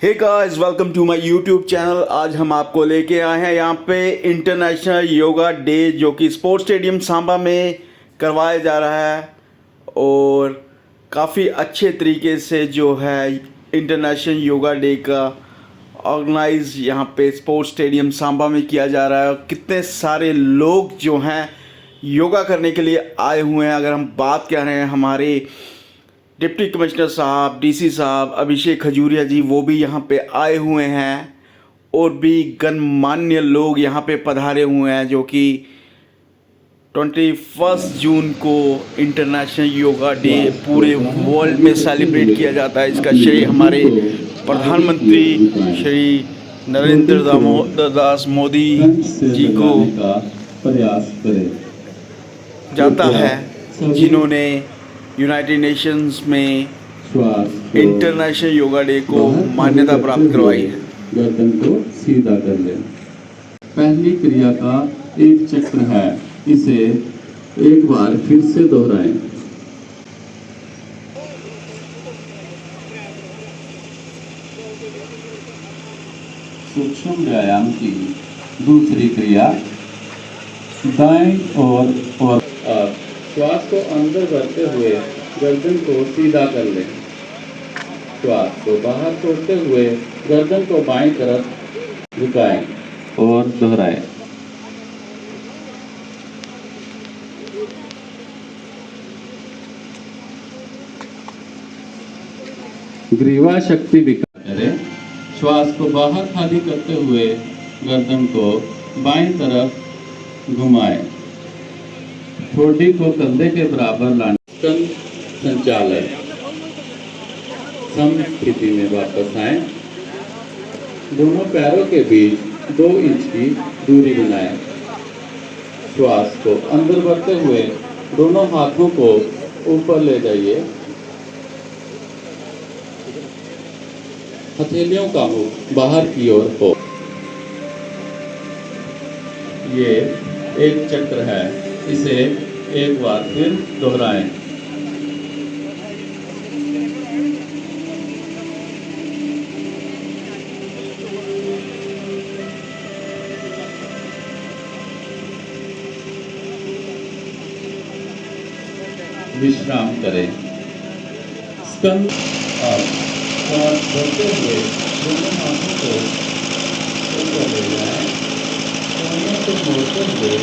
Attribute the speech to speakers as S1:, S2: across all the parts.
S1: Hey guys, welcome to my YouTube channel. आज हम आपको लेके आए हैं यहाँ पे इंटरनेशनल योगा डे जो कि स्पोर्ट्स स्टेडियम सांबा में करवाया जा रहा है और काफ़ी अच्छे तरीके से जो है इंटरनेशनल योगा डे का ऑर्गेनाइज यहाँ पे स्पोर्ट्स स्टेडियम सांबा में किया जा रहा है। कितने सारे लोग जो हैं योगा करने के लिए आए हुए हैं। अगर हम बात कर रहे हैं हमारे डिप्टी कमिश्नर साहब, डीसी साहब अभिषेक खजूरिया जी, वो भी यहाँ पे आए हुए हैं और भी गणमान्य लोग यहाँ पे पधारे हुए हैं जो कि 21 जून को इंटरनेशनल योगा डे पूरे वर्ल्ड में सेलिब्रेट किया जाता है। इसका श्रेय हमारे प्रधानमंत्री श्री नरेंद्र दामोदर दास मोदी जी को
S2: प्रयास करें
S1: जाता है, जिन्होंने यूनाइटेड नेशंस में इंटरनेशनल योगा डे को मान्यता प्राप्त करवाई है।
S2: गर्दन को सीधा कर लें। पहली क्रिया का एक चक्र है, इसे एक बार फिर से दोहराएं। सूक्ष्म व्यायाम की दूसरी क्रिया दाएं और श्वास को अंदर भरते हुए गर्दन को सीधा कर लें। श्वास को बाहर छोड़ते हुए गर्दन को बाईं तरफ झुकाएं और दोहराएं। ग्रीवा शक्ति विकास करें। श्वास को बाहर खाली करते हुए गर्दन को बाईं तरफ घुमाएं। ठोड़ी को कंधे के बराबर लाने। संचालन। सम स्थिति में वापस आएं। दोनों पैरों के बीच 2 इंच की दूरी बनाएं। श्वास को अंदर भरते हुए दोनों हाथों को ऊपर ले जाइए। हथेलियों का मुख बाहर की ओर हो। ये एक चक्र है, इसे एक बार फिर दोहराएं। विश्राम करें। स्कंद श्वास भरते हुए दोनों हाथों को ऊपर ले जाएं। कोहनियों को मोड़ते हुए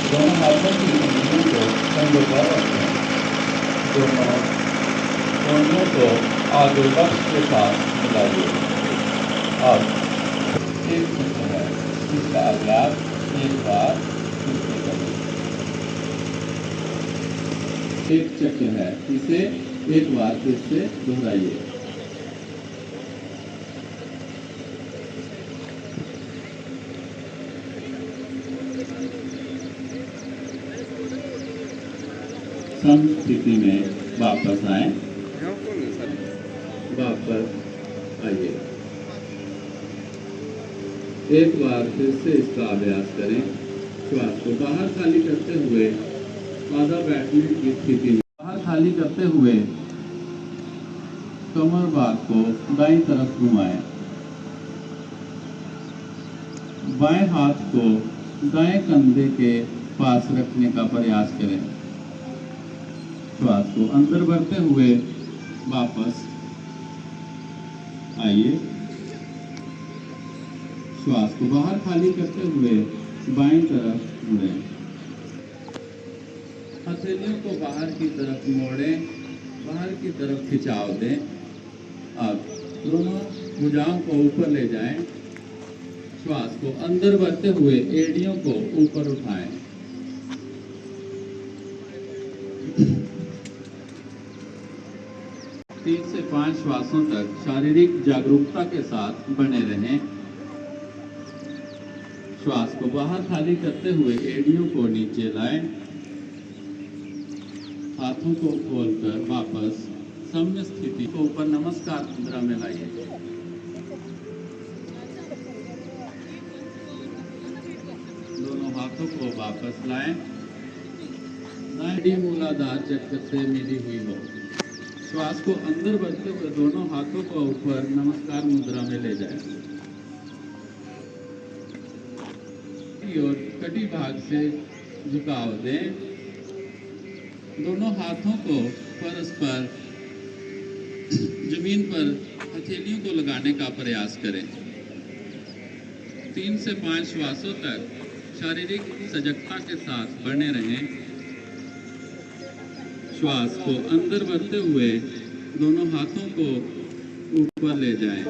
S2: दोनों हाथों की उंगलियों को कंधे पर रखें। दोनों कोहनियों को आगे वक्ष के साथ मिलाइए। अब एक चक्र है, इसका अभ्यास एक बार फिर से करें। एक चक्र है, इसे एक बार फिर से दोहराइए। सम स्थिति में वापस आए। वापस आइए। एक बार फिर से इसका अभ्यास करें। श्वास को बाहर खाली करते हुए आधा बैठने की स्थिति में बाहर खाली करते हुए कमर भाग को दाईं तरफ घुमाएं। बाएं हाथ को दाएं कंधे के पास रखने का प्रयास करें। श्वास को अंदर भरते हुए वापस आइए। श्वास को बाहर खाली करते हुए बाईं तरफ मुड़ें। हथेलियों को बाहर की तरफ मोड़ें, बाहर की तरफ खिंचाव दें। अब दोनों भुजाओं को ऊपर ले जाएं। श्वास को अंदर भरते हुए एड़ियों को ऊपर उठाएं। तीन से 5 श्वासों तक शारीरिक जागरूकता के साथ बने रहें। श्वास को बाहर खाली करते हुए एड़ियों को नीचे लाएं। हाथों को खोलकर वापस सम्य स्थिति को ऊपर नमस्कार मुद्रा में लाइए। दोनों हाथों को वापस लाएं। नाड़ी मूलाधार चक्र से मिली हुई हो। श्वास को अंदर भरते हुए दोनों हाथों को ऊपर नमस्कार मुद्रा में ले जाएं और कटी भाग से झुकाव दें। दोनों हाथों को परस्पर जमीन पर हथेलियों को लगाने का प्रयास करें। 3 से 5 श्वासों तक शारीरिक सजगता के साथ बने रहें। श्वास को अंदर भरते हुए दोनों हाथों को ऊपर ले जाएं।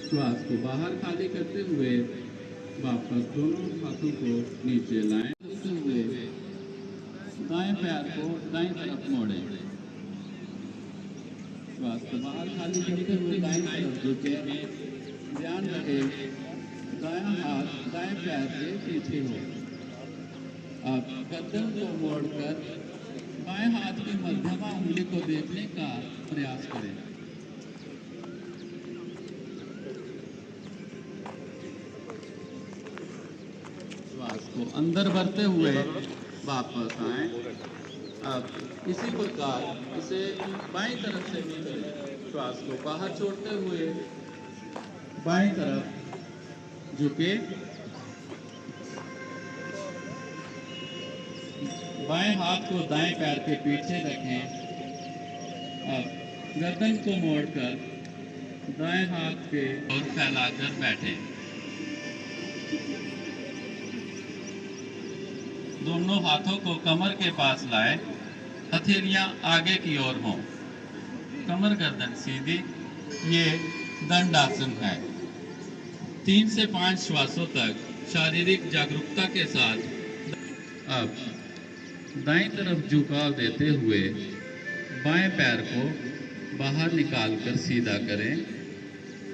S2: श्वास को बाहर खाली करते हुए वापस दोनों हाथों को नीचे लाएं। हुए दाएं पैर को दाएं तरफ मोड़ें। श्वास को बाहर खाली करते हुए दाएं तरफ झुकें। ध्यान रहे दायां हाथ दाएं पैर से पीछे हो। अब गर्दन को मोड़कर बाएं हाथ की मध्यमा उंगली को देखने का प्रयास करें। श्वास को अंदर भरते हुए वापस आए। अब इसी प्रकार इसे बाईं तरफ से भी करें। श्वास को बाहर छोड़ते हुए बाईं तरफ झुके। बाएं हाथ को दाएं पैर के पीछे रखें। अब गर्दन को मोड़कर दाएं हाथ के और फैलाकर बैठें। दोनों हाथों को कमर के पास लाएं। हथेलियां आगे की ओर हों। कमर गर्दन सीधी। ये दंडासन है। 3 से 5 श्वासों तक शारीरिक जागरूकता के साथ अब दाईं तरफ झुकाव देते हुए बाएं पैर को बाहर निकालकर सीधा करें।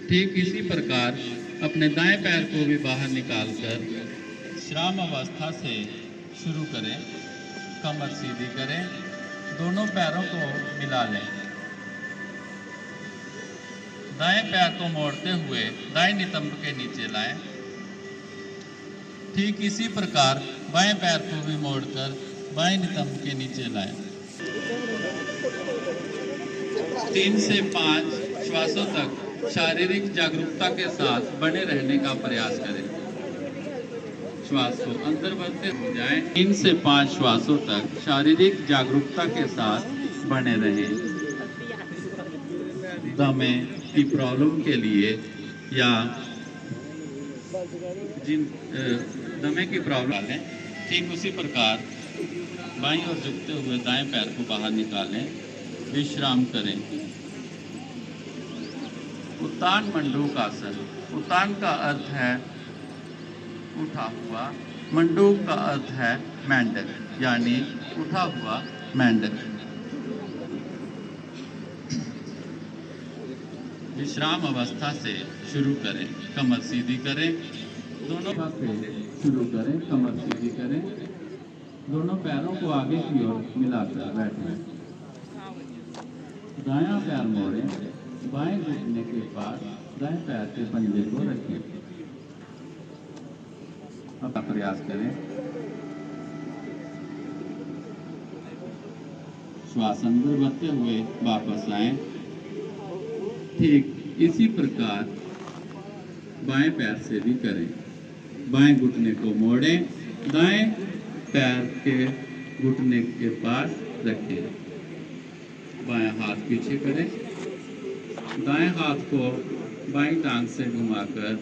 S2: ठीक इसी प्रकार अपने दाएं पैर को भी बाहर निकालकर विश्राम अवस्था से शुरू करें। कमर सीधी करें। दोनों पैरों को मिला लें। दाएं पैर को मोड़ते हुए दाएं नितंब के नीचे लाएं। ठीक इसी प्रकार बाएं पैर को भी मोड़कर बाएं नितंब के नीचे लाएं। 3 से 5 श्वासों तक शारीरिक जागरूकता के साथ बने रहने का प्रयास करें। श्वास को अंदर भरते हो जाएं। 3 से 5 श्वासों तक शारीरिक जागरूकता के साथ बने रहें। दमे की प्रॉब्लम के लिए या जिन दमे की प्रॉब्लम है, ठीक उसी प्रकार बाईं ओर झुकते हुए दाएं पैर को बाहर निकालें। विश्राम करें। उत्तान मंडूक आसन। उत्तान का अर्थ है उठा हुआ। मंडूक का अर्थ है मेंढक, यानी उठा हुआ मेंढक। विश्राम अवस्था से शुरू करें। कमर सीधी करें। दोनों से शुरू करें। कमर सीधी करें। दोनों पैरों को आगे की ओर मिलाकर बैठें। दायां पैर मोड़ें। बाएं घुटने के पास दाएं पैर के पंजे को रखें। अब प्रयास करें। श्वास अंदर भरते हुए वापस आएं। ठीक इसी प्रकार बाएं पैर से भी करें। बाएं घुटने को मोड़ें। दाएं पैर के घुटने के पास रखें। बाएं हाथ पीछे करें। दाएं हाथ को बाईं टांग से घुमाकर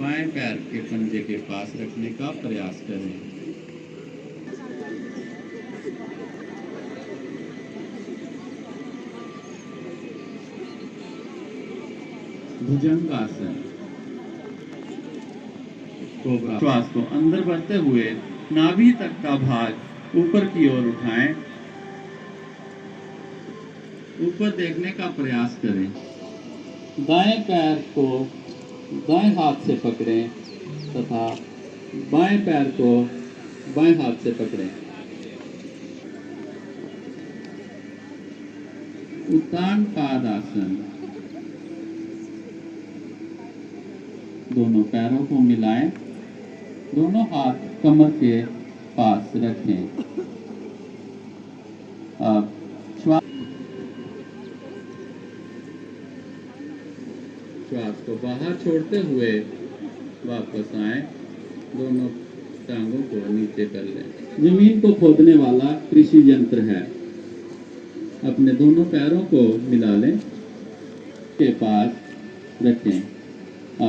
S2: बाएं पैर के पंजे के पास रखने का प्रयास करें। भुजंगासन। कोबरा। श्वास को अंदर भरते हुए नाभि तक का भाग ऊपर की ओर उठाएं। ऊपर देखने का प्रयास करें। दाएं पैर को दाएं हाथ से पकड़ें तथा बाएं पैर को बाएं हाथ से पकड़ें। उत्तान पादासन। दोनों पैरों को मिलाएं। दोनों हाथ कमर के पास रखें। आप श्वास श्वास को बाहर छोड़ते हुए वापस आए। दोनों टांगों को नीचे कर लें। जमीन को खोदने वाला कृषि यंत्र है। अपने दोनों पैरों को मिला लें, के पास रखें।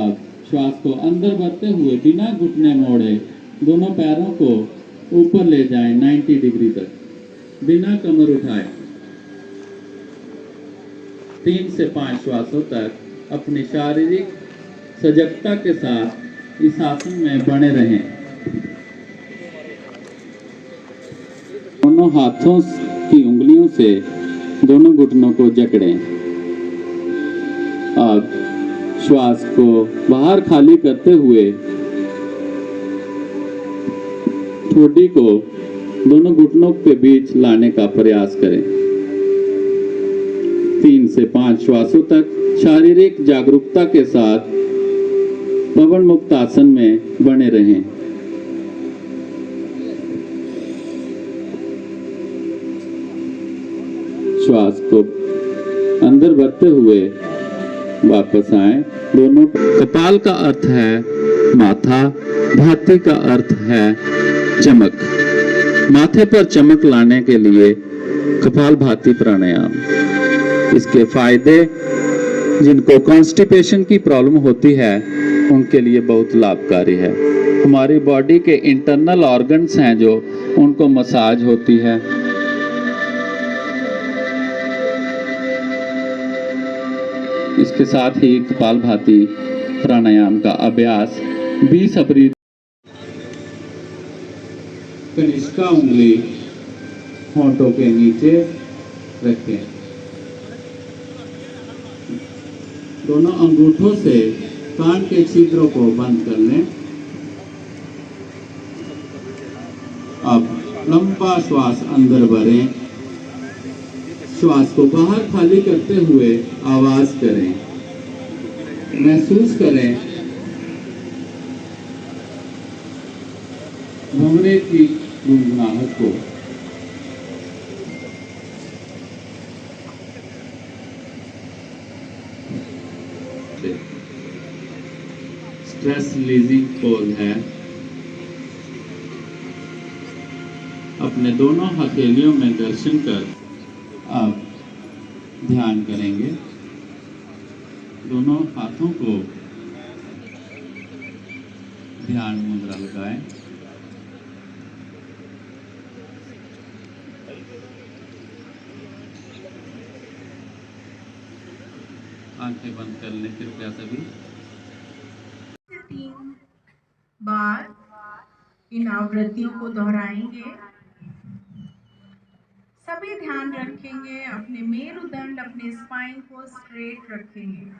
S2: अब श्वास को अंदर भरते हुए बिना घुटने मोड़े दोनों पैरों को ऊपर ले जाएं 90 डिग्री तक, बिना कमर उठाए। 3 से 5 श्वासों तक अपनी शारीरिक सजगता के साथ इस आसन में बने रहें। दोनों हाथों की उंगलियों से दोनों घुटनों को जकड़ें। अब श्वास को बाहर खाली करते हुए ठोडी को दोनों घुटनों के बीच लाने का प्रयास करें। 3 से 5 श्वासों तक शारीरिक जागरूकता के साथ पवन मुक्त आसन में बने रहें। श्वास को अंदर भरते हुए वापस आए। दोनों कपाल का अर्थ है माथा, भाती का अर्थ है चमक। माथे पर चमक लाने के लिए कपाल भाती प्राणायाम। इसके फायदे, जिनको कॉन्स्टिपेशन की प्रॉब्लम होती है उनके लिए बहुत लाभकारी है। हमारी बॉडी के इंटरनल ऑर्गन्स हैं जो, उनको मसाज होती है। इसके साथ ही कपालभाति प्राणायाम का अभ्यास 20 अप्रैल। कनिष्का उंगली होंठों के नीचे रखें। दोनों अंगूठों से कान के छिद्रों को बंद कर लें। अब लंबा श्वास अंदर भरें। श्वास को बाहर खाली करते हुए आवाज करें। महसूस करें भंवरे की गुनगुनाहट को। स्ट्रेस रिलीजिंग पोज है। अपने दोनों हथेलियों में घर्षण कर आप ध्यान करेंगे। दोनों हाथों को ध्यान मुद्रा लगाएं। आंखें बंद कर लें कृपया सभी।
S3: 3 बार इन आवृत्तियों को दोहराएंगे। सभी ध्यान रखेंगे, अपने मेरुदंड, अपने स्पाइन को स्ट्रेट रखेंगे।